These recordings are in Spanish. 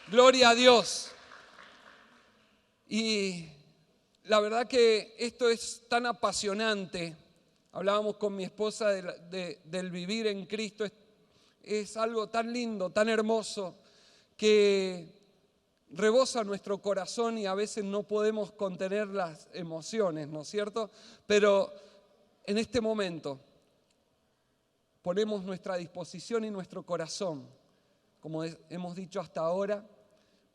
Gloria a Dios. Y la verdad que esto es tan apasionante. Hablábamos con mi esposa del vivir en Cristo. Es algo tan lindo, tan hermoso, que rebosa nuestro corazón y a veces no podemos contener las emociones, ¿no es cierto? Pero en este momento ponemos nuestra disposición y nuestro corazón, como hemos dicho hasta ahora,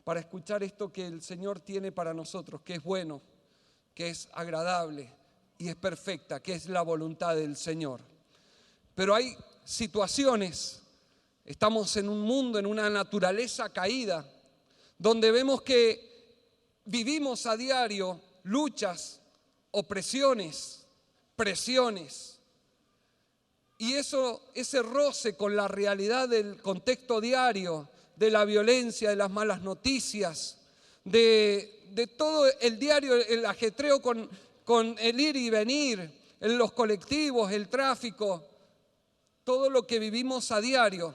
para escuchar esto que el Señor tiene para nosotros, que es bueno, que es agradable y es perfecta, que es la voluntad del Señor. Pero hay situaciones, estamos en un mundo, en una naturaleza caída, donde vemos que vivimos a diario luchas, opresiones, presiones. Y ese roce con la realidad del contexto diario, de la violencia, de las malas noticias, de todo el diario, el ajetreo con el ir y venir, en los colectivos, el tráfico, todo lo que vivimos a diario,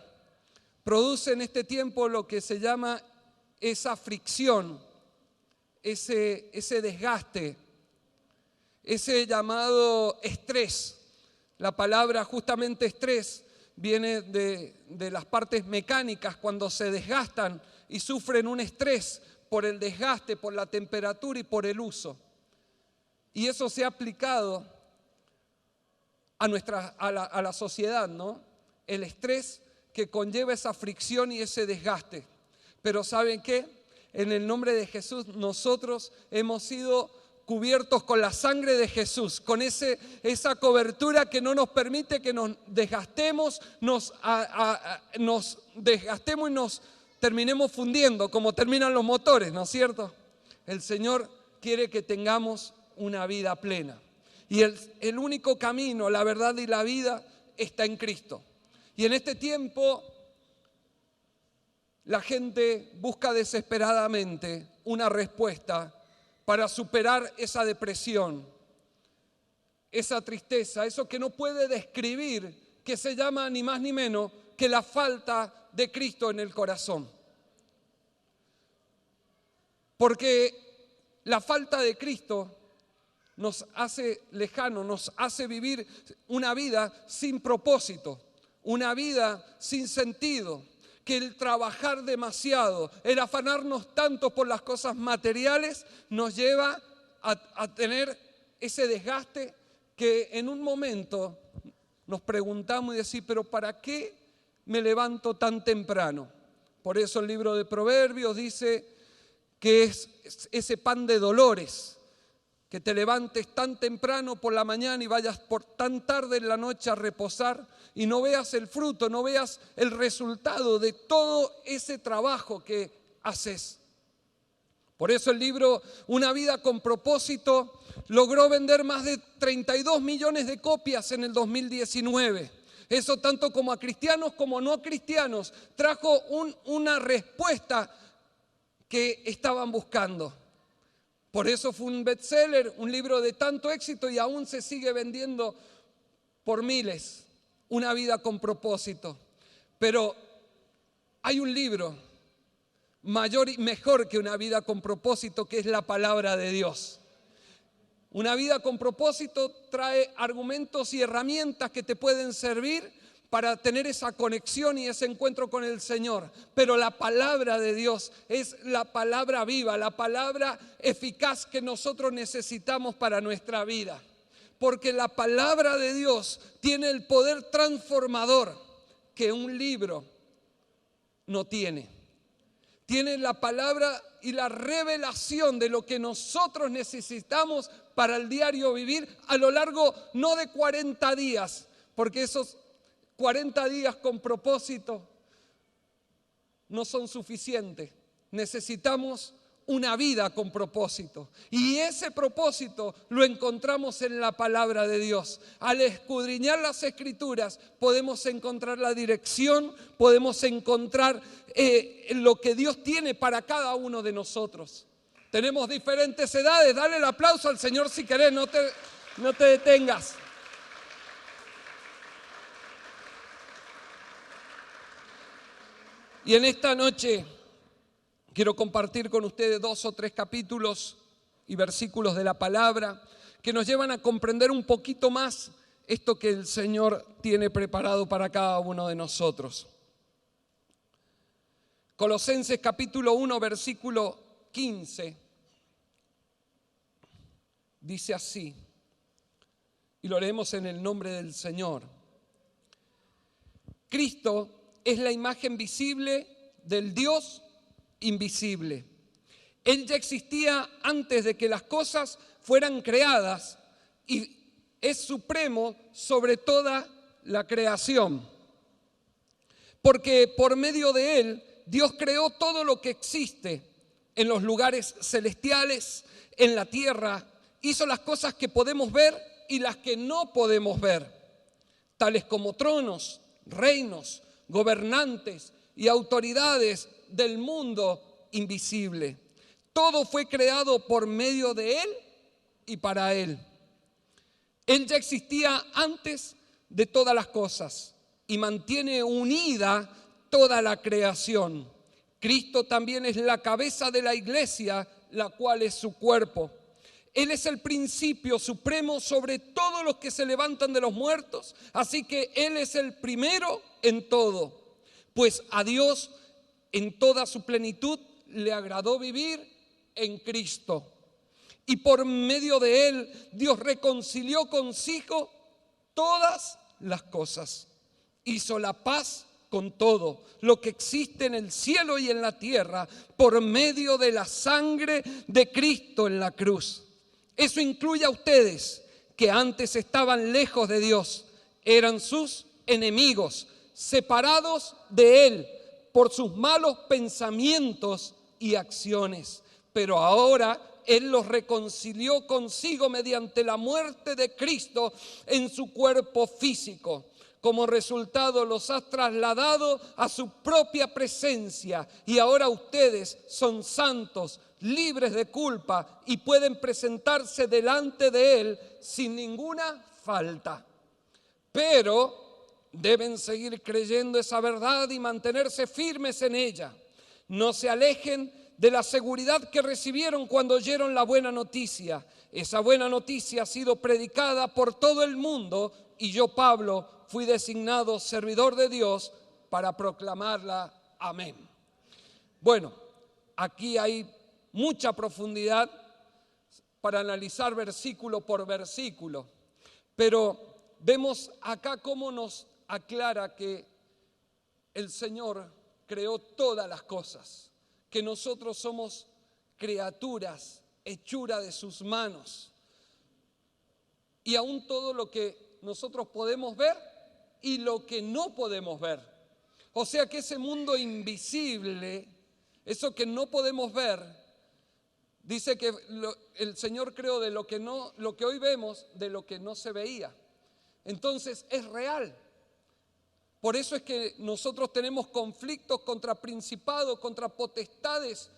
produce en este tiempo lo que se llama esa fricción, ese desgaste, ese llamado estrés. La palabra justamente estrés viene de las partes mecánicas cuando se desgastan y sufren un estrés por el desgaste, por la temperatura y por el uso. Y eso se ha aplicado a la sociedad, ¿no? El estrés que conlleva esa fricción y ese desgaste. Pero ¿saben qué? En el nombre de Jesús nosotros hemos sido cubiertos con la sangre de Jesús, con esa cobertura que no nos permite que nos desgastemos, nos desgastemos y nos terminemos fundiendo, como terminan los motores, ¿no es cierto? El Señor quiere que tengamos una vida plena. Y el único camino, la verdad y la vida está en Cristo. Y en este tiempo la gente busca desesperadamente una respuesta para superar esa depresión, esa tristeza, eso que no puede describir, que se llama ni más ni menos que la falta de Cristo en el corazón. Porque la falta de Cristo nos hace lejanos, nos hace vivir una vida sin propósito, una vida sin sentido. Que el trabajar demasiado, el afanarnos tanto por las cosas materiales nos lleva a tener ese desgaste que en un momento nos preguntamos y decimos, pero ¿para qué me levanto tan temprano? Por eso el libro de Proverbios dice que es ese pan de dolores, que te levantes tan temprano por la mañana y vayas por tan tarde en la noche a reposar y no veas el fruto, no veas el resultado de todo ese trabajo que haces. Por eso el libro Una vida con propósito logró vender más de 32 millones de copias en el 2019. Eso tanto como a cristianos como no cristianos trajo una respuesta que estaban buscando. Por eso fue un bestseller, un libro de tanto éxito y aún se sigue vendiendo por miles. Una vida con propósito. Pero hay un libro mayor y mejor que una vida con propósito, que es la palabra de Dios. Una vida con propósito trae argumentos y herramientas que te pueden servir para tener esa conexión y ese encuentro con el Señor. Pero la palabra de Dios es la palabra viva, la palabra eficaz que nosotros necesitamos para nuestra vida. Porque la palabra de Dios tiene el poder transformador que un libro no tiene. Tiene la palabra y la revelación de lo que nosotros necesitamos para el diario vivir a lo largo no de 40 días, porque esos 40 días con propósito no son suficientes. Necesitamos una vida con propósito. Y ese propósito lo encontramos en la palabra de Dios. Al escudriñar las Escrituras podemos encontrar la dirección, podemos encontrar lo que Dios tiene para cada uno de nosotros. Tenemos diferentes edades. Dale el aplauso al Señor si querés, no te detengas. Y en esta noche Quiero compartir con ustedes 2 o 3 capítulos y versículos de la palabra que nos llevan a comprender un poquito más esto que el Señor tiene preparado para cada uno de nosotros. Colosenses capítulo 1, versículo 15, dice así, y lo leemos en el nombre del Señor. Cristo es la imagen visible del Dios invisible. Él ya existía antes de que las cosas fueran creadas y es supremo sobre toda la creación. Porque por medio de Él, Dios creó todo lo que existe en los lugares celestiales, en la tierra. Hizo las cosas que podemos ver y las que no podemos ver, tales como tronos, reinos, gobernantes y autoridades del mundo invisible. Todo fue creado por medio de Él y para Él. Él ya existía antes de todas las cosas y mantiene unida toda la creación. Cristo también es la cabeza de la iglesia, la cual es su cuerpo. Él es el principio supremo sobre todos los que se levantan de los muertos, así que Él es el primero en todo. Pues a Dios en toda su plenitud le agradó vivir en Cristo. Y por medio de Él, Dios reconcilió consigo todas las cosas. Hizo la paz con todo lo que existe en el cielo y en la tierra por medio de la sangre de Cristo en la cruz. Eso incluye a ustedes que antes estaban lejos de Dios, eran sus enemigos, separados de Él por sus malos pensamientos y acciones. Pero ahora Él los reconcilió consigo mediante la muerte de Cristo en su cuerpo físico. Como resultado los ha trasladado a su propia presencia y ahora ustedes son santos, libres de culpa y pueden presentarse delante de Él sin ninguna falta. Pero deben seguir creyendo esa verdad y mantenerse firmes en ella. No se alejen de la seguridad que recibieron cuando oyeron la buena noticia. Esa buena noticia ha sido predicada por todo el mundo y yo, Pablo, fui designado servidor de Dios para proclamarla. Amén. Bueno, aquí hay mucha profundidad para analizar versículo por versículo, pero vemos acá cómo nos aclara que el Señor creó todas las cosas, que nosotros somos criaturas, hechura de sus manos, y aún todo lo que nosotros podemos ver y lo que no podemos ver. O sea que ese mundo invisible, eso que no podemos ver, dice que el Señor creó de lo que hoy vemos, de lo que no se veía. Entonces es real. Por eso es que nosotros tenemos conflictos contra principados, contra potestades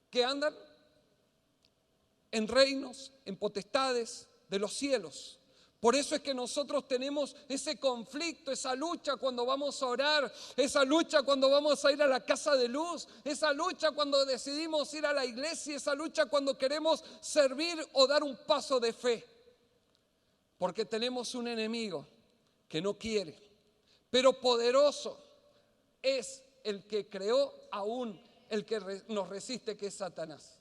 que andan en reinos, en potestades de los cielos. Por eso es que nosotros tenemos ese conflicto, esa lucha cuando vamos a orar, esa lucha cuando vamos a ir a la casa de luz, esa lucha cuando decidimos ir a la iglesia, esa lucha cuando queremos servir o dar un paso de fe. Porque tenemos un enemigo que no quiere, pero poderoso es el que creó aún el que nos resiste, que es Satanás.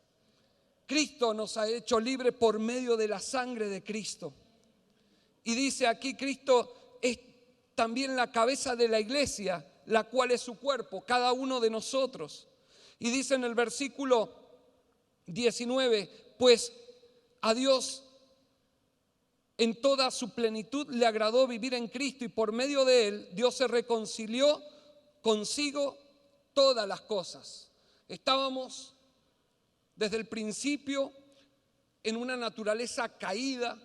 Cristo nos ha hecho libres por medio de la sangre de Cristo. Y dice aquí, Cristo es también la cabeza de la iglesia, la cual es su cuerpo, cada uno de nosotros. Y dice en el versículo 19, pues a Dios en toda su plenitud le agradó vivir en Cristo y por medio de Él Dios se reconcilió consigo todas las cosas. Estábamos desde el principio en una naturaleza caída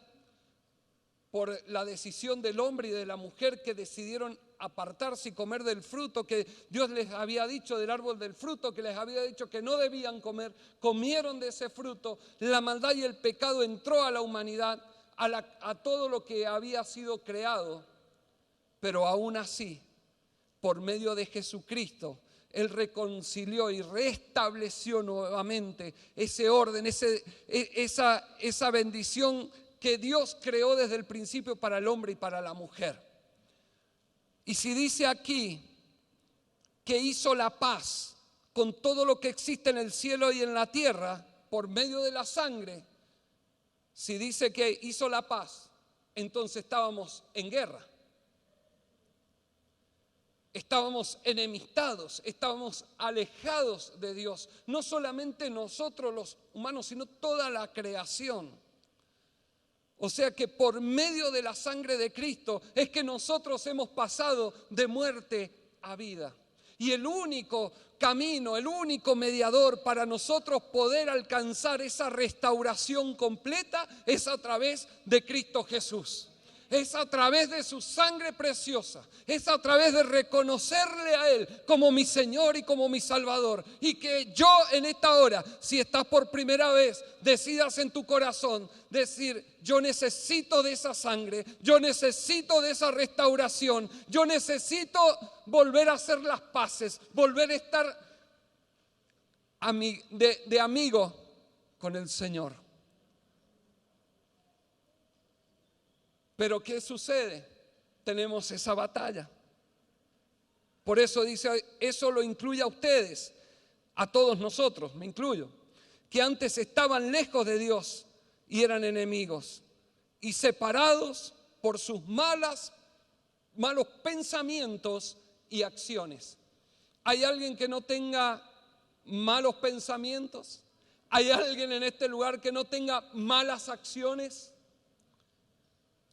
por la decisión del hombre y de la mujer que decidieron apartarse y comer del fruto que Dios les había dicho, del árbol del fruto que les había dicho que no debían comer. Comieron de ese fruto, la maldad y el pecado entró a la humanidad, a todo lo que había sido creado, pero aún así, por medio de Jesucristo, Él reconcilió y restableció nuevamente ese orden, esa bendición que Dios creó desde el principio para el hombre y para la mujer. Y si dice aquí que hizo la paz con todo lo que existe en el cielo y en la tierra por medio de la sangre, si dice que hizo la paz, entonces estábamos en guerra. Estábamos enemistados, estábamos alejados de Dios. No solamente nosotros los humanos, sino toda la creación. O sea que por medio de la sangre de Cristo es que nosotros hemos pasado de muerte a vida. Y el único camino, el único mediador para nosotros poder alcanzar esa restauración completa es a través de Cristo Jesús. Es a través de su sangre preciosa, es a través de reconocerle a Él como mi Señor y como mi Salvador. Y que yo en esta hora, si estás por primera vez, decidas en tu corazón decir: yo necesito de esa sangre, yo necesito de esa restauración, yo necesito volver a hacer las paces, volver a estar de amigo con el Señor. Pero ¿qué sucede? Tenemos esa batalla. Por eso dice, eso lo incluye a ustedes, a todos nosotros, me incluyo, que antes estaban lejos de Dios y eran enemigos y separados por sus malos pensamientos y acciones. ¿Hay alguien que no tenga malos pensamientos? ¿Hay alguien en este lugar que no tenga malas acciones?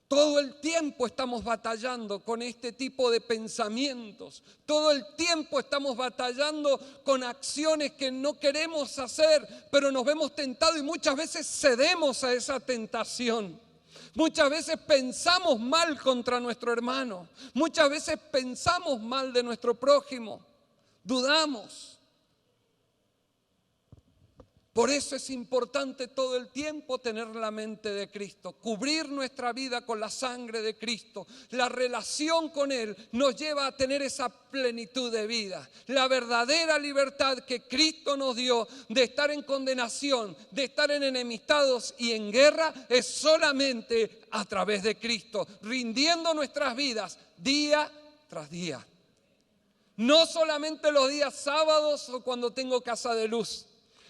Todo el tiempo estamos batallando con este tipo de pensamientos. Todo el tiempo estamos batallando con acciones que no queremos hacer, pero nos vemos tentados y muchas veces cedemos a esa tentación. Muchas veces pensamos mal contra nuestro hermano. Muchas veces pensamos mal de nuestro prójimo. Dudamos. Por eso es importante todo el tiempo tener la mente de Cristo, cubrir nuestra vida con la sangre de Cristo. La relación con Él nos lleva a tener esa plenitud de vida. La verdadera libertad que Cristo nos dio de estar en condenación, de estar en enemistados y en guerra, es solamente a través de Cristo, rindiendo nuestras vidas día tras día. No solamente los días sábados o cuando tengo casa de luz,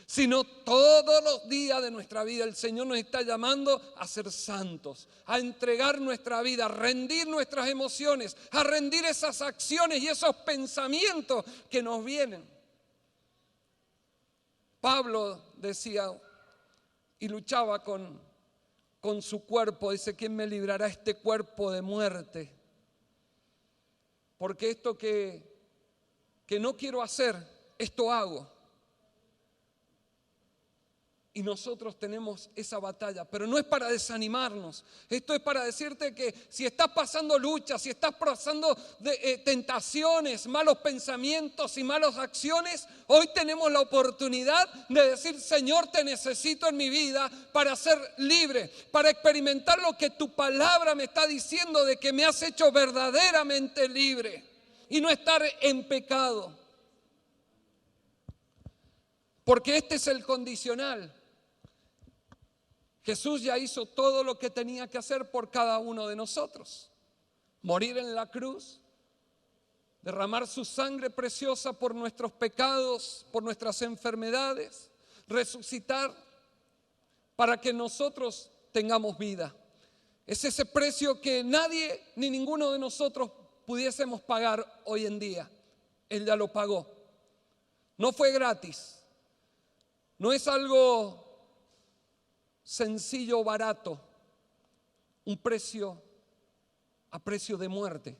sino todos los días de nuestra vida. El Señor nos está llamando a ser santos, a entregar nuestra vida, a rendir nuestras emociones, a rendir esas acciones y esos pensamientos que nos vienen. Pablo decía y luchaba con su cuerpo, dice: ¿quién me librará este cuerpo de muerte? Porque esto que no quiero hacer, esto hago. Y nosotros tenemos esa batalla, pero no es para desanimarnos. Esto es para decirte que si estás pasando luchas, si estás pasando tentaciones, malos pensamientos y malas acciones, hoy tenemos la oportunidad de decir: Señor, te necesito en mi vida para ser libre, para experimentar lo que tu palabra me está diciendo, de que me has hecho verdaderamente libre y no estar en pecado. Porque este es el condicional. Jesús ya hizo todo lo que tenía que hacer por cada uno de nosotros. Morir en la cruz, derramar su sangre preciosa por nuestros pecados, por nuestras enfermedades, resucitar para que nosotros tengamos vida. Es ese precio que nadie ni ninguno de nosotros pudiésemos pagar hoy en día. Él ya lo pagó. No fue gratis. No es algo sencillo o barato, un precio a precio de muerte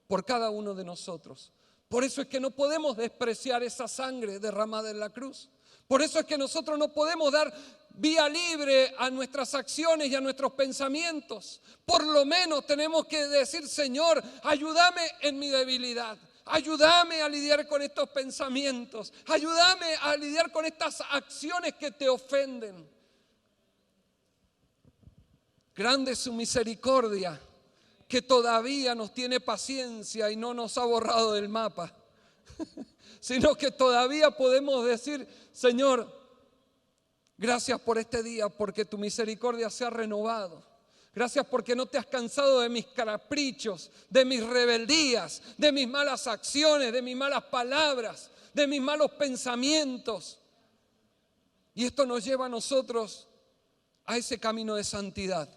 por cada uno de nosotros. Por eso es que no podemos despreciar esa sangre derramada en la cruz. Por eso es que nosotros no podemos dar vía libre a nuestras acciones y a nuestros pensamientos. Por lo menos tenemos que decir: Señor, ayúdame en mi debilidad. Ayúdame a lidiar con estos pensamientos. Ayúdame a lidiar con estas acciones que te ofenden. Grande es su misericordia, que todavía nos tiene paciencia y no nos ha borrado del mapa. sino que todavía podemos decir, Señor, gracias por este día, porque tu misericordia se ha renovado. Gracias porque no te has cansado de mis caprichos, de mis rebeldías, de mis malas acciones, de mis malas palabras, de mis malos pensamientos. Y esto nos lleva a nosotros a ese camino de santidad.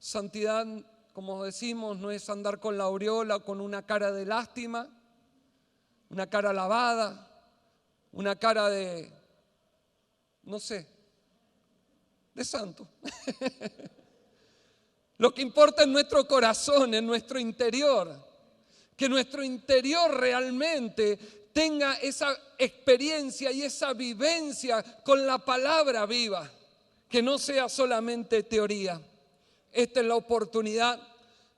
Santidad, como decimos, no es andar con la aureola, con una cara de lástima, una cara lavada, una cara de, no sé, de santo. Lo que importa es nuestro corazón, en nuestro interior. Que nuestro interior realmente tenga esa experiencia y esa vivencia con la palabra viva. Que no sea solamente teoría. Esta es la oportunidad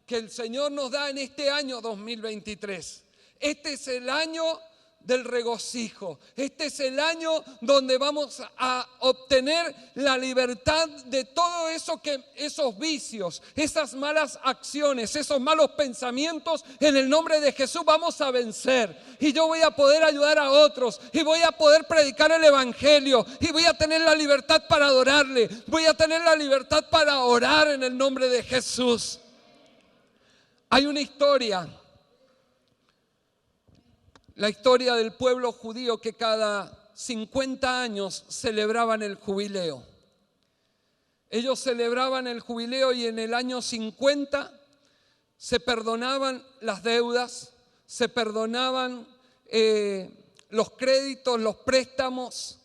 que el Señor nos da en este año 2023. Este es el año del regocijo. Este es el año donde vamos a obtener la libertad de todo eso esos vicios, esas malas acciones, esos malos pensamientos. En el nombre de Jesús vamos a vencer. Y yo voy a poder ayudar a otros. Y voy a poder predicar el evangelio. Y voy a tener la libertad para adorarle. Voy a tener la libertad para orar en el nombre de Jesús. Hay una historia. La historia del pueblo judío que cada 50 años celebraban el jubileo. Ellos celebraban el jubileo y en el año 50 se perdonaban las deudas, se perdonaban los créditos, los préstamos.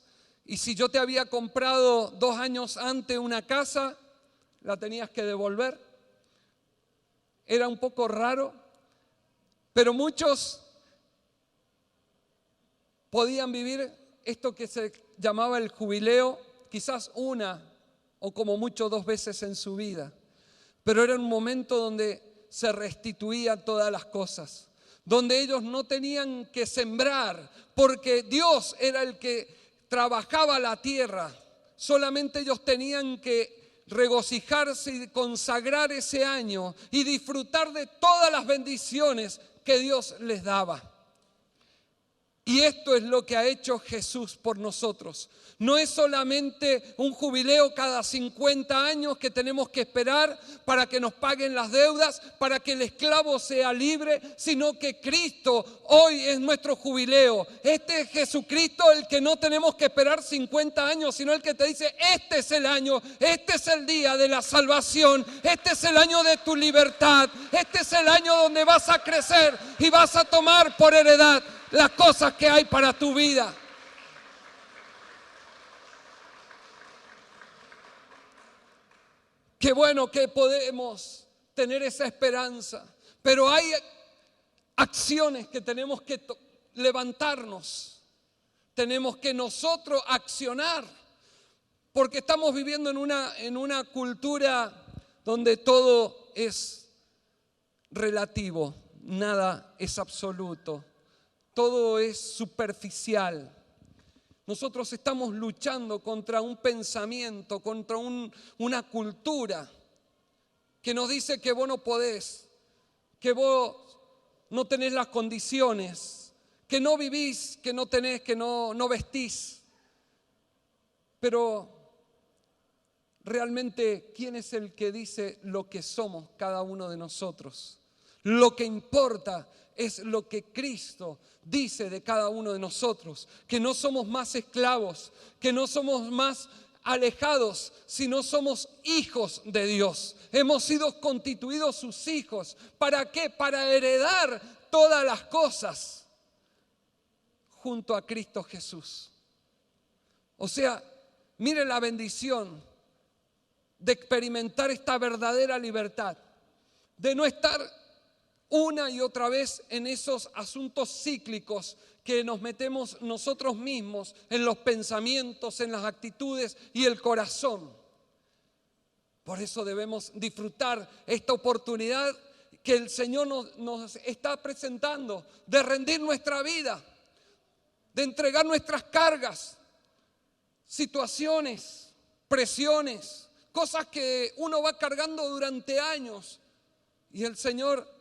Y si yo te había comprado 2 años antes una casa, la tenías que devolver. Era un poco raro, pero muchos podían vivir esto que se llamaba el jubileo, quizás una o como mucho 2 veces en su vida. Pero era un momento donde se restituían todas las cosas, donde ellos no tenían que sembrar, porque Dios era el que trabajaba la tierra. Solamente ellos tenían que regocijarse y consagrar ese año y disfrutar de todas las bendiciones que Dios les daba. Y esto es lo que ha hecho Jesús por nosotros. No es solamente un jubileo cada 50 años que tenemos que esperar para que nos paguen las deudas, para que el esclavo sea libre, sino que Cristo hoy es nuestro jubileo. Este es Jesucristo el que no tenemos que esperar 50 años, sino el que te dice, este es el año, este es el día de la salvación, este es el año de tu libertad, este es el año donde vas a crecer y vas a tomar por heredad las cosas que hay para tu vida. Qué bueno que podemos tener esa esperanza, pero hay acciones que tenemos que levantarnos. Tenemos que nosotros accionar, porque estamos viviendo en una cultura donde todo es relativo, nada es absoluto. Todo es superficial. Nosotros estamos luchando contra un pensamiento, contra una cultura que nos dice que vos no podés, que vos no tenés las condiciones, que no vivís, que no tenés, que no vestís. Pero realmente, ¿quién es el que dice lo que somos cada uno de nosotros? Lo que importa es lo que Cristo dice de cada uno de nosotros, que no somos más esclavos, que no somos más alejados, sino somos hijos de Dios. Hemos sido constituidos sus hijos. ¿Para qué? Para heredar todas las cosas junto a Cristo Jesús. O sea, mire la bendición de experimentar esta verdadera libertad, de no estar una y otra vez en esos asuntos cíclicos que nos metemos nosotros mismos en los pensamientos, en las actitudes y el corazón. Por eso debemos disfrutar esta oportunidad que el Señor nos está presentando, de rendir nuestra vida, de entregar nuestras cargas, situaciones, presiones, cosas que uno va cargando durante años. Y el Señor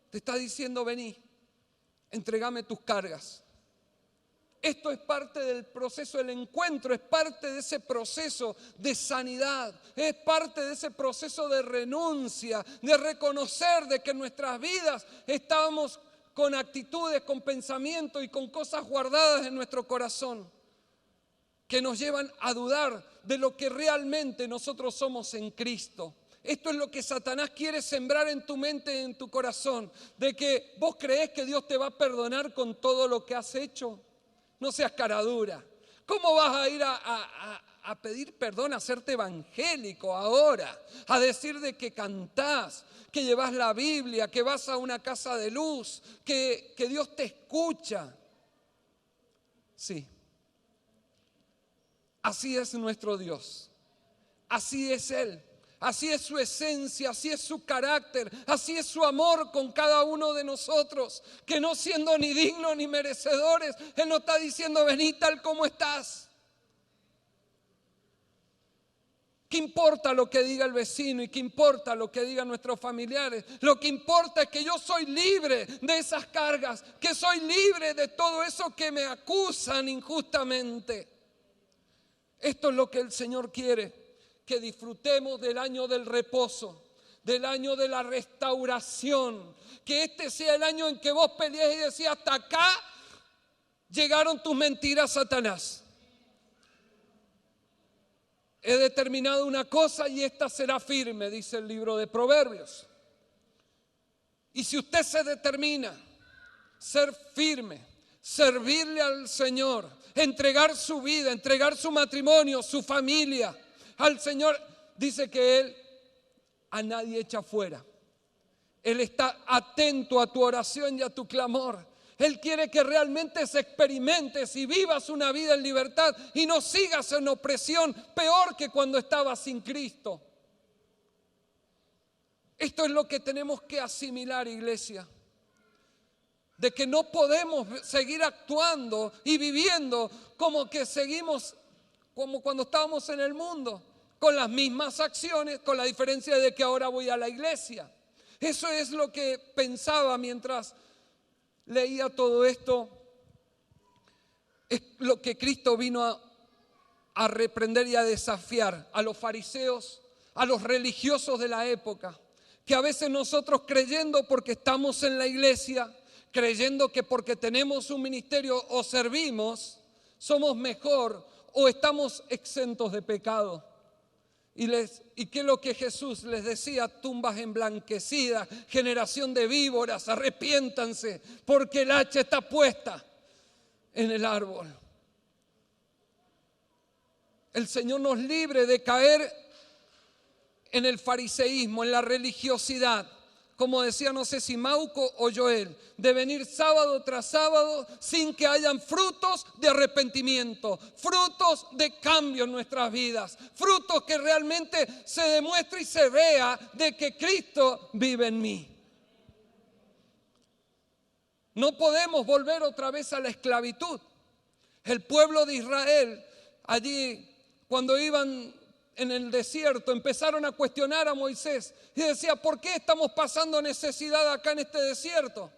te está diciendo, vení, entregame tus cargas. Esto es parte del proceso del encuentro, es parte de ese proceso de sanidad, es parte de ese proceso de renuncia, de reconocer de que en nuestras vidas estábamos con actitudes, con pensamientos y con cosas guardadas en nuestro corazón que nos llevan a dudar de lo que realmente nosotros somos en Cristo. Esto es lo que Satanás quiere sembrar en tu mente y en tu corazón, de que vos creés que Dios te va a perdonar con todo lo que has hecho. No seas caradura. ¿Cómo vas a ir a pedir perdón, a hacerte evangélico ahora? A decir de que cantás, que llevas la Biblia, que vas a una casa de luz, que Dios te escucha. Sí. Así es nuestro Dios. Así es Él. Así es su esencia, así es su carácter, así es su amor con cada uno de nosotros, que no siendo ni dignos ni merecedores, Él nos está diciendo, vení tal como estás. ¿Qué importa lo que diga el vecino y qué importa lo que digan nuestros familiares? Lo que importa es que yo soy libre de esas cargas, que soy libre de todo eso que me acusan injustamente. Esto es lo que el Señor quiere. Que disfrutemos del año del reposo, del año de la restauración, que este sea el año en que vos pelees y decís, hasta acá llegaron tus mentiras, Satanás. He determinado una cosa y esta será firme, dice el libro de Proverbios. Y si usted se determina ser firme, servirle al Señor, entregar su vida, entregar su matrimonio, su familia, al Señor, dice que Él a nadie echa fuera. Él está atento a tu oración y a tu clamor. Él quiere que realmente se experimentes y vivas una vida en libertad y no sigas en opresión, peor que cuando estabas sin Cristo. Esto es lo que tenemos que asimilar, iglesia. De que no podemos seguir actuando y viviendo como que seguimos como cuando estábamos en el mundo, con las mismas acciones, con la diferencia de que ahora voy a la iglesia. Eso es lo que pensaba mientras leía todo esto. Es lo que Cristo vino a reprender y a desafiar a los fariseos, a los religiosos de la época, que a veces nosotros creyendo porque estamos en la iglesia, creyendo que porque tenemos un ministerio o servimos, somos mejor o estamos exentos de pecado. ¿Y qué es lo que Jesús les decía? Tumbas emblanquecidas, generación de víboras, arrepiéntanse, porque el hacha está puesta en el árbol. El Señor nos libre de caer en el fariseísmo, en la religiosidad. Como decía, no sé si Mauco o Joel, de venir sábado tras sábado sin que hayan frutos de arrepentimiento, frutos de cambio en nuestras vidas, frutos que realmente se demuestre y se vea de que Cristo vive en mí. No podemos volver otra vez a la esclavitud. El pueblo de Israel, allí cuando iban en el desierto, empezaron a cuestionar a Moisés y decía, ¿por qué estamos pasando necesidad acá en este desierto?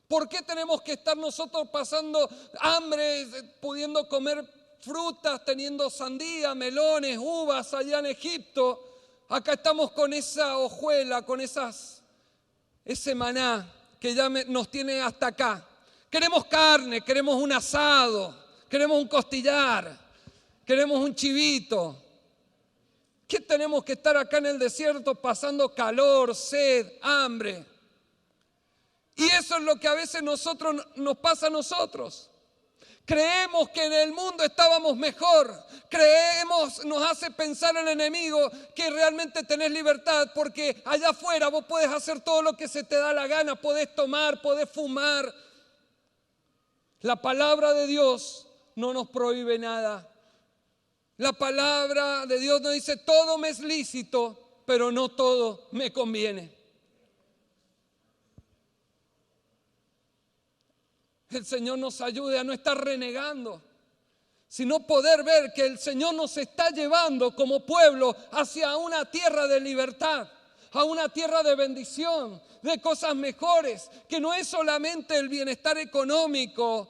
¿Por qué tenemos que estar nosotros pasando hambre, pudiendo comer frutas, teniendo sandía, melones, uvas allá en Egipto? Acá estamos con esa hojuela, con ese maná que ya nos tiene hasta acá. Queremos carne, queremos un asado, queremos un costillar, queremos un chivito. ¿Qué tenemos que estar acá en el desierto pasando calor, sed, hambre? Y eso es lo que a veces nos pasa a nosotros. Creemos que en el mundo estábamos mejor. Nos hace pensar el enemigo que realmente tenés libertad, porque allá afuera vos podés hacer todo lo que se te da la gana, podés tomar, podés fumar. La palabra de Dios no nos prohíbe nada. La palabra de Dios nos dice, todo me es lícito, pero no todo me conviene. El Señor nos ayude a no estar renegando, sino poder ver que el Señor nos está llevando como pueblo hacia una tierra de libertad, a una tierra de bendición, de cosas mejores, que no es solamente el bienestar económico,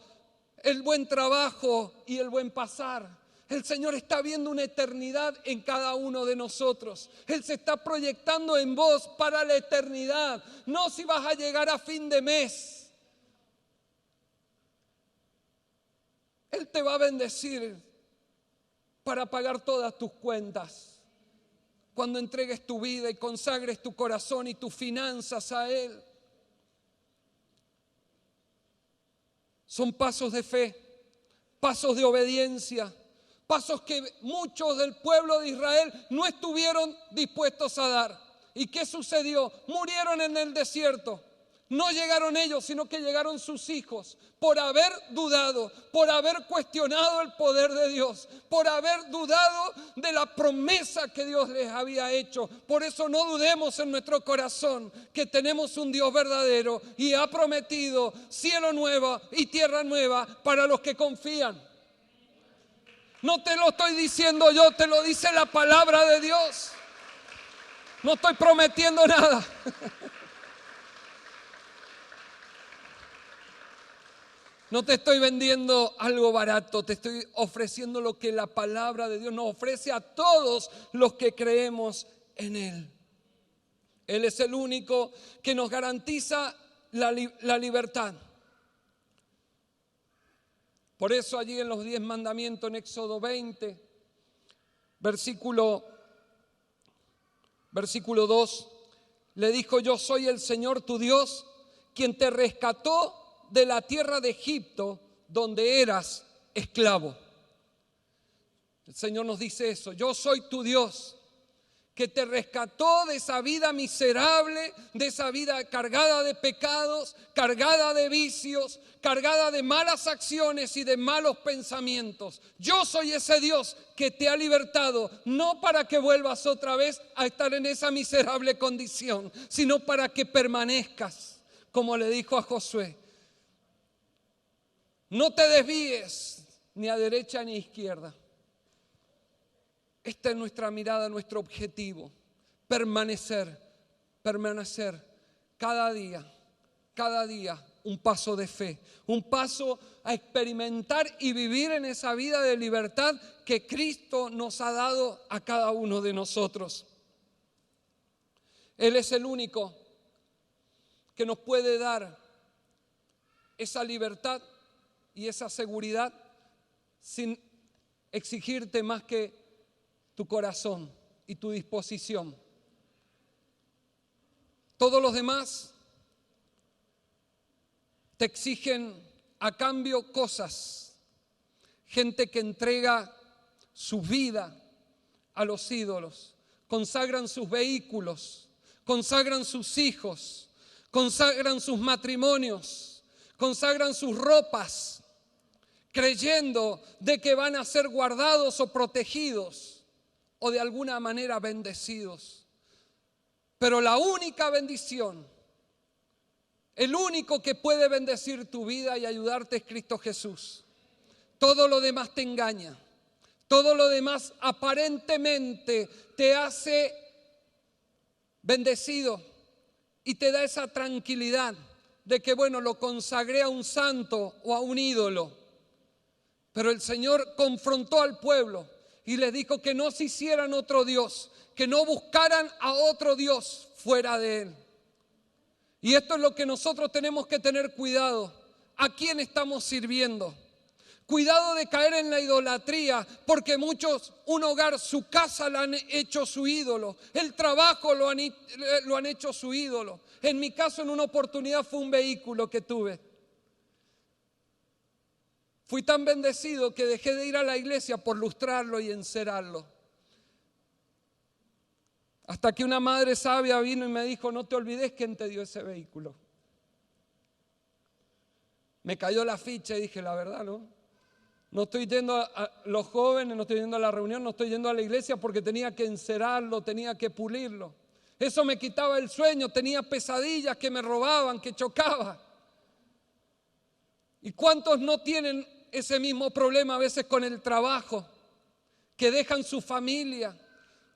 el buen trabajo y el buen pasar. El Señor está viendo una eternidad en cada uno de nosotros. Él se está proyectando en vos para la eternidad, no si vas a llegar a fin de mes. Él te va a bendecir para pagar todas tus cuentas. Cuando entregues tu vida y consagres tu corazón y tus finanzas a Él. Son pasos de fe, pasos de obediencia, pasos que muchos del pueblo de Israel no estuvieron dispuestos a dar. ¿Y qué sucedió? Murieron en el desierto. No llegaron ellos, sino que llegaron sus hijos por haber dudado, por haber cuestionado el poder de Dios, por haber dudado de la promesa que Dios les había hecho. Por eso no dudemos en nuestro corazón que tenemos un Dios verdadero y ha prometido cielo nuevo y tierra nueva para los que confían. No te lo estoy diciendo yo, te lo dice la palabra de Dios. No estoy prometiendo nada. No te estoy vendiendo algo barato, te estoy ofreciendo lo que la palabra de Dios nos ofrece a todos los que creemos en Él. Él es el único que nos garantiza la libertad. Por eso allí en los 10 mandamientos, en Éxodo 20, versículo 2, le dijo: yo soy el Señor tu Dios, quien te rescató de la tierra de Egipto, donde eras esclavo. El Señor nos dice eso: yo soy tu Dios, que te rescató de esa vida miserable, de esa vida cargada de pecados, cargada de vicios, cargada de malas acciones y de malos pensamientos. Yo soy ese Dios que te ha libertado, no para que vuelvas otra vez a estar en esa miserable condición, sino para que permanezcas, como le dijo a Josué. No te desvíes ni a derecha ni a izquierda. Esta es nuestra mirada, nuestro objetivo. Permanecer cada día un paso de fe, un paso a experimentar y vivir en esa vida de libertad que Cristo nos ha dado a cada uno de nosotros. Él es el único que nos puede dar esa libertad y esa seguridad sin exigirte más que tu corazón y tu disposición. Todos los demás te exigen a cambio cosas. Gente que entrega su vida a los ídolos, consagran sus vehículos, consagran sus hijos, consagran sus matrimonios, consagran sus ropas, creyendo de que van a ser guardados o protegidos o de alguna manera bendecidos. Pero la única bendición, el único que puede bendecir tu vida y ayudarte es Cristo Jesús. Todo lo demás te engaña, todo lo demás aparentemente te hace bendecido y te da esa tranquilidad de que bueno, lo consagré a un santo o a un ídolo. Pero el Señor confrontó al pueblo y les dijo que no se hicieran otro Dios, que no buscaran a otro Dios fuera de Él. Y esto es lo que nosotros tenemos que tener cuidado. ¿A quién estamos sirviendo? Cuidado de caer en la idolatría, porque muchos, un hogar, su casa la han hecho su ídolo, el trabajo lo han hecho su ídolo. En mi caso, en una oportunidad fue un vehículo que tuve. Fui tan bendecido que dejé de ir a la iglesia por lustrarlo y encerarlo. Hasta que una madre sabia vino y me dijo: no te olvides quién te dio ese vehículo. Me cayó la ficha y dije: la verdad, no estoy yendo a los jóvenes, no estoy yendo a la reunión, no estoy yendo a la iglesia porque tenía que encerarlo, tenía que pulirlo. Eso me quitaba el sueño, tenía pesadillas que me robaban, que chocaba. ¿Y cuántos no tienen ese mismo problema a veces con el trabajo? Que dejan su familia,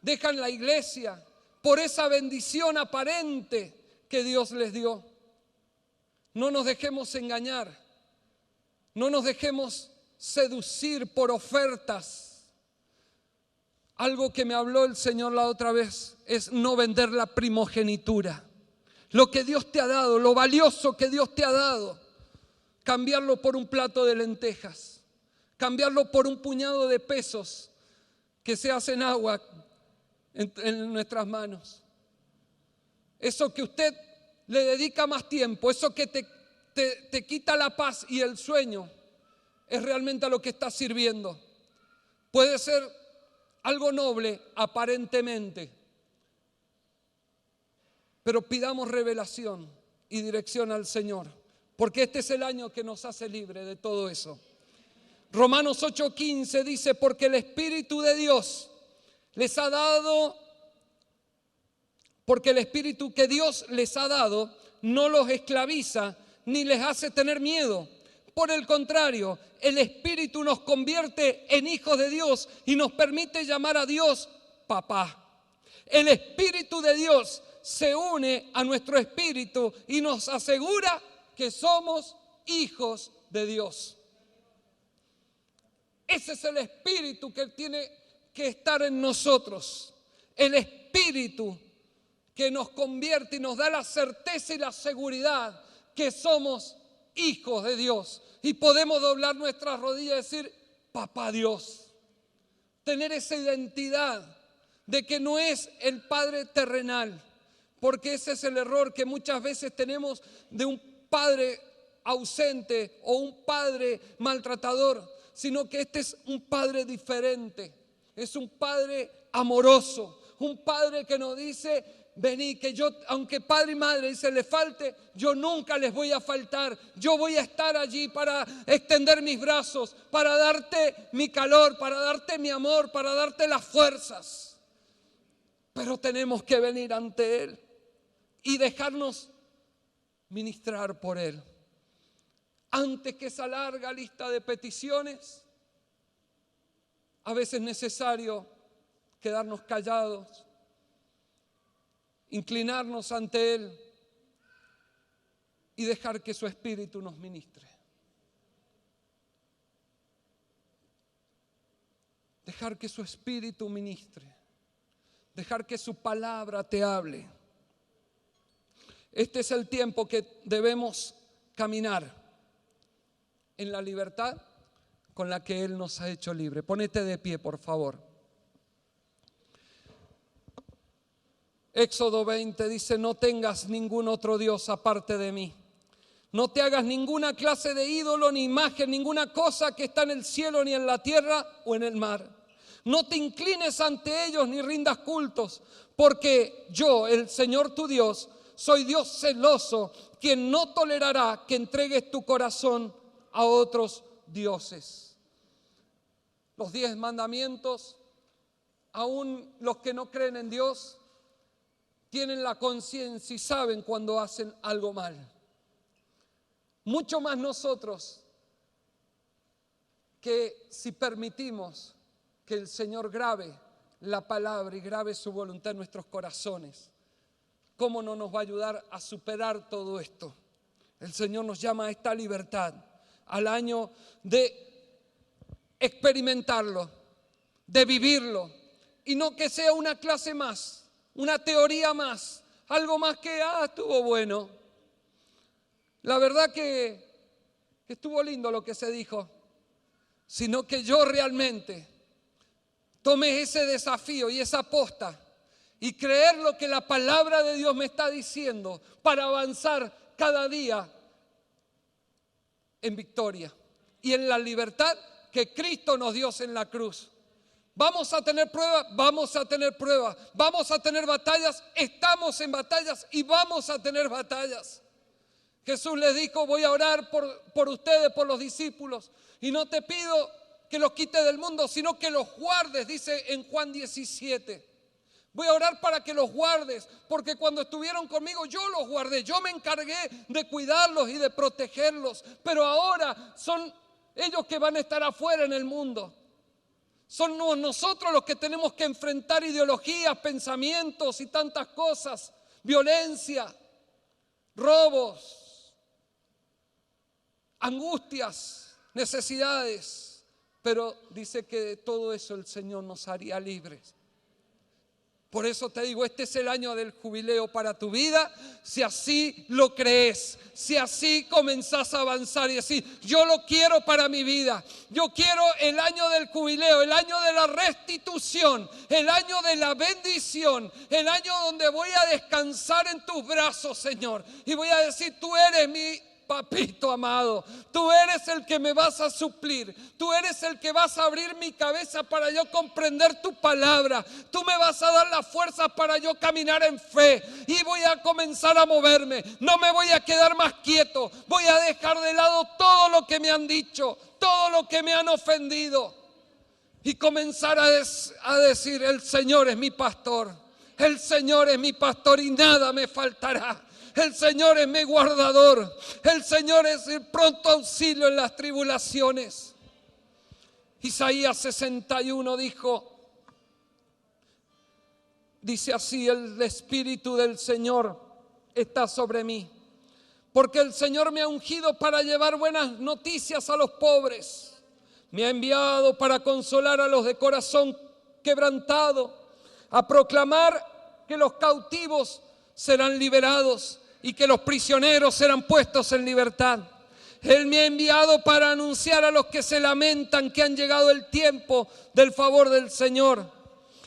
dejan la iglesia por esa bendición aparente que Dios les dio. No nos dejemos engañar. No nos dejemos seducir por ofertas. Algo que me habló el Señor la otra vez es no vender la primogenitura. Lo que Dios te ha dado, lo valioso que Dios te ha dado, cambiarlo por un plato de lentejas, cambiarlo por un puñado de pesos que se hacen agua en nuestras manos. Eso que usted le dedica más tiempo, eso que te quita la paz y el sueño, es realmente a lo que está sirviendo. Puede ser algo noble aparentemente, pero pidamos revelación y dirección al Señor, porque este es el año que nos hace libre de todo eso. Romanos 8:15 dice, porque el Espíritu de Dios les ha dado, porque el Espíritu que Dios les ha dado no los esclaviza ni les hace tener miedo. Por el contrario, el Espíritu nos convierte en hijos de Dios y nos permite llamar a Dios papá. El Espíritu de Dios se une a nuestro espíritu y nos asegura que somos hijos de Dios. Ese es el espíritu que tiene que estar en nosotros. El espíritu que nos convierte y nos da la certeza y la seguridad que somos hijos de Dios. Y podemos doblar nuestras rodillas y decir, papá Dios. Tener esa identidad de que no es el Padre terrenal. Porque ese es el error que muchas veces tenemos de un padre ausente o un padre maltratador, sino que este es un padre diferente, es un padre amoroso, un padre que nos dice, vení, que yo, aunque padre y madre dice le falte, yo nunca les voy a faltar, yo voy a estar allí para extender mis brazos, para darte mi calor, para darte mi amor, para darte las fuerzas. Pero tenemos que venir ante Él y dejarnos ministrar por Él. Antes que esa larga lista de peticiones, a veces es necesario quedarnos callados, inclinarnos ante Él y dejar que su Espíritu nos ministre. Dejar que su Espíritu ministre. Dejar que su palabra te hable. Este es el tiempo que debemos caminar en la libertad con la que Él nos ha hecho libre. Ponete de pie, por favor. Éxodo 20 dice, no tengas ningún otro Dios aparte de mí. No te hagas ninguna clase de ídolo ni imagen, ninguna cosa que está en el cielo, ni en la tierra o en el mar. No te inclines ante ellos ni rindas cultos, porque yo, el Señor tu Dios, soy Dios celoso, quien no tolerará que entregues tu corazón a otros dioses. Los 10 mandamientos, aún los que no creen en Dios, tienen la conciencia y saben cuando hacen algo mal. Mucho más nosotros, que si permitimos que el Señor grabe la palabra y grabe su voluntad en nuestros corazones, ¿cómo no nos va a ayudar a superar todo esto? El Señor nos llama a esta libertad, al año de experimentarlo, de vivirlo, y no que sea una clase más, una teoría más, algo más que, estuvo bueno. La verdad que estuvo lindo lo que se dijo, sino que yo realmente tome ese desafío y esa aposta y creer lo que la palabra de Dios me está diciendo para avanzar cada día en victoria y en la libertad que Cristo nos dio en la cruz. Vamos a tener pruebas, vamos a tener pruebas, vamos a tener batallas, estamos en batallas y vamos a tener batallas. Jesús les dijo, voy a orar por ustedes, por los discípulos, y no te pido que los quites del mundo, sino que los guardes, dice en Juan 17. Voy a orar para que los guardes, porque cuando estuvieron conmigo yo los guardé, yo me encargué de cuidarlos y de protegerlos, pero ahora son ellos que van a estar afuera en el mundo. Son nosotros los que tenemos que enfrentar ideologías, pensamientos y tantas cosas, violencia, robos, angustias, necesidades, pero dice que de todo eso el Señor nos haría libres. Por eso te digo, este es el año del jubileo para tu vida, si así lo crees, si así comenzás a avanzar y decir, yo lo quiero para mi vida, yo quiero el año del jubileo, el año de la restitución, el año de la bendición, el año donde voy a descansar en tus brazos, Señor, y voy a decir, tú eres mi papito amado, tú eres el que me vas a suplir, tú eres el que vas a abrir mi cabeza para yo comprender tu palabra, tú me vas a dar las fuerzas para yo caminar en fe y voy a comenzar a moverme, no me voy a quedar más quieto, voy a dejar de lado todo lo que me han dicho, todo lo que me han ofendido y comenzar a decir, el Señor es mi pastor, el Señor es mi pastor y nada me faltará. El Señor es mi guardador. El Señor es el pronto auxilio en las tribulaciones. Isaías 61 dice así, el Espíritu del Señor está sobre mí, porque el Señor me ha ungido para llevar buenas noticias a los pobres. Me ha enviado para consolar a los de corazón quebrantado, a proclamar que los cautivos serán liberados y que los prisioneros serán puestos en libertad. Él me ha enviado para anunciar a los que se lamentan que han llegado el tiempo del favor del Señor,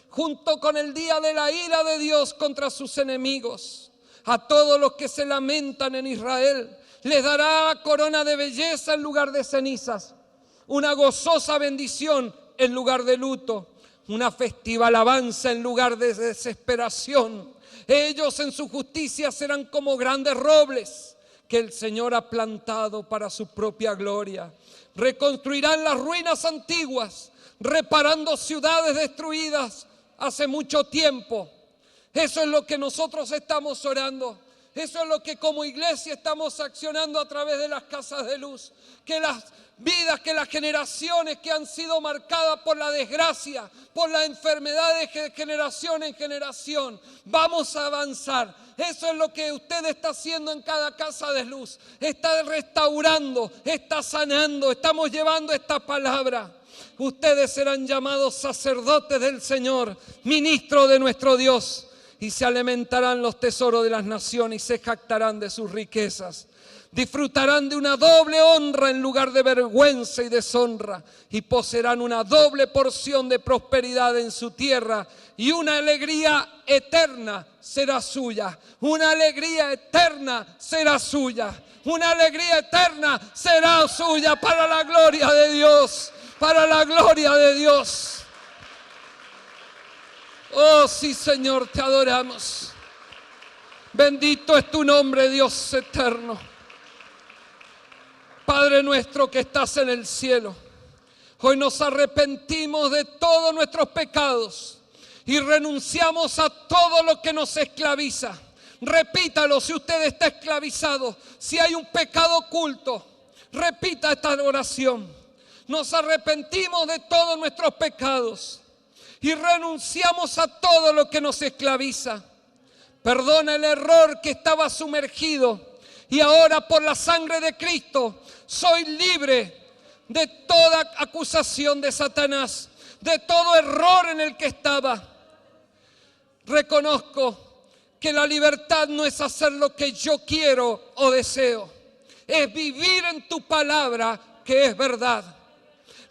junto con el día de la ira de Dios contra sus enemigos. A todos los que se lamentan en Israel les dará corona de belleza en lugar de cenizas, una gozosa bendición en lugar de luto, una festiva alabanza en lugar de desesperación. Ellos en su justicia serán como grandes robles que el Señor ha plantado para su propia gloria. Reconstruirán las ruinas antiguas, reparando ciudades destruidas hace mucho tiempo. Eso es lo que nosotros estamos orando. Eso es lo que como iglesia estamos accionando a través de las casas de luz. Que las vidas, que las generaciones que han sido marcadas por la desgracia, por la enfermedad de generación en generación, vamos a avanzar. Eso es lo que usted está haciendo en cada casa de luz. Está restaurando, está sanando, estamos llevando esta palabra. Ustedes serán llamados sacerdotes del Señor, ministros de nuestro Dios, y se alimentarán los tesoros de las naciones y se jactarán de sus riquezas. Disfrutarán de una doble honra en lugar de vergüenza y deshonra, y poseerán una doble porción de prosperidad en su tierra, y una alegría eterna será suya. Una alegría eterna será suya. Una alegría eterna será suya para la gloria de Dios. Para la gloria de Dios. Oh sí, Señor, te adoramos. Bendito es tu nombre, Dios eterno. Padre nuestro que estás en el cielo, hoy nos arrepentimos de todos nuestros pecados y renunciamos a todo lo que nos esclaviza. Repítalo si usted está esclavizado, si hay un pecado oculto, repita esta oración. Nos arrepentimos de todos nuestros pecados y renunciamos a todo lo que nos esclaviza. Perdona el error que estaba sumergido y ahora por la sangre de Cristo soy libre de toda acusación de Satanás, de todo error en el que estaba. Reconozco que la libertad no es hacer lo que yo quiero o deseo, es vivir en tu palabra que es verdad.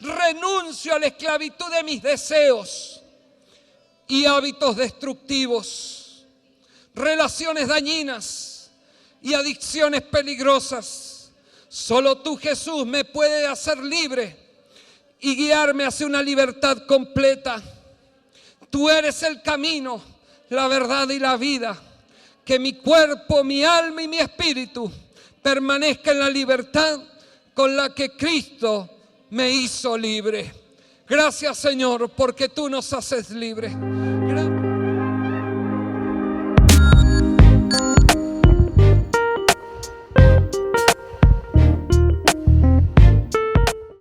Renuncio a la esclavitud de mis deseos y hábitos destructivos, relaciones dañinas y adicciones peligrosas. Solo tú, Jesús, me puedes hacer libre y guiarme hacia una libertad completa. Tú eres el camino, la verdad y la vida. Que mi cuerpo, mi alma y mi espíritu permanezca en la libertad con la que Cristo me hizo libre. Gracias, Señor, porque tú nos haces libres. Gracias.